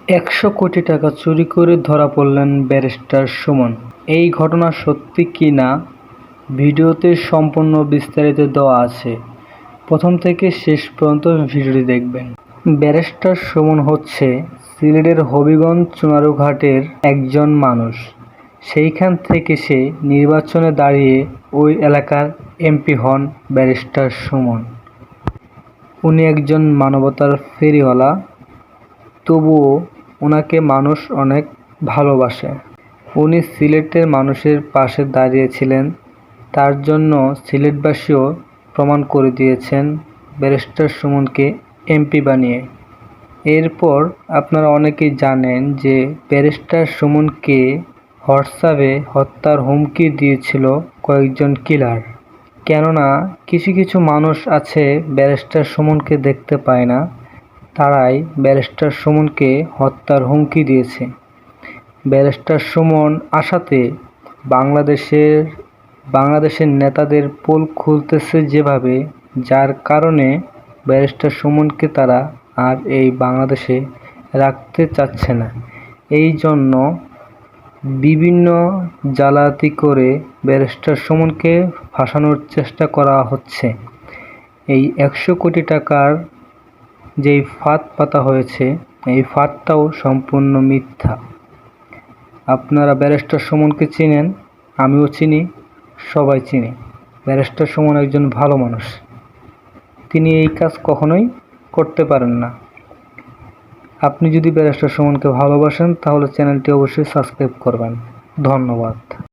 ১০০ কোটি টাকা চুরি করে ধরা পড়লেন ব্যারিস্টার সুমন। এই ঘটনা সত্যি কি না ভিডিওতে সম্পূর্ণ বিস্তারিত দেওয়া আছে। প্রথম থেকে শেষ পর্যন্ত ভিডিওটি দেখবেন। ব্যারিস্টার সুমন হচ্ছে সিলেটের হবিগঞ্জ চুনারুঘাটের একজন মানুষ। সেইখান থেকে সে নির্বাচনে দাঁড়িয়ে ওই এলাকার এমপি হন ব্যারিস্টার সুমন। উনি একজন মানবতার ফেরিওয়ালা, তবুও ওনাকে মানুষ অনেক ভালোবাসে। উনি সিলেটের মানুষের পাশে দাঁড়িয়েছিলেন, তার জন্য সিলেটবাসীও প্রমাণ করে দিয়েছেন ব্যারিস্টার সুমনকে এমপি বানিয়ে। এরপর আপনারা অনেকেই জানেন যে ব্যারিস্টার সুমনকে হোয়াটসঅ্যাপে হত্যার হুমকি দিয়েছিল কয়েকজন কিলার। কেননা কিছু কিছু মানুষ আছে ব্যারিস্টার সুমনকে দেখতে পায় না, তারাই ব্যারিস্টার সুমনকে হত্যার হুমকি দিয়েছে। ব্যারিস্টার সুমন আসাতে বাংলাদেশের নেতাদের পোল খুলতেছে যেভাবে, যার কারণে ব্যারিস্টার সুমনকে তারা আর এই বাংলাদেশে রাখতে চাচ্ছে না। এই জন্য বিভিন্ন জালায়াতি করে ব্যারিস্টার সুমনকে ফাঁসানোর চেষ্টা করা হচ্ছে। এই ১০০ কোটি টাকার যেই ফাঁদ পাতা হয়েছে, এই ফাঁদটাও সম্পূর্ণ মিথ্যা। আপনারা ব্যারিস্টার সুমনকে চিনেন, আমিও চিনি, সবাই চিনি। ব্যারিস্টার সুমন একজন ভালো মানুষ, তিনি এই কাজ কখনোই করতে পারেন না। আপনি যদি ব্যারিস্টার সুমনকে ভালোবাসেন তাহলে চ্যানেলটি অবশ্যই সাবস্ক্রাইব করবেন। ধন্যবাদ।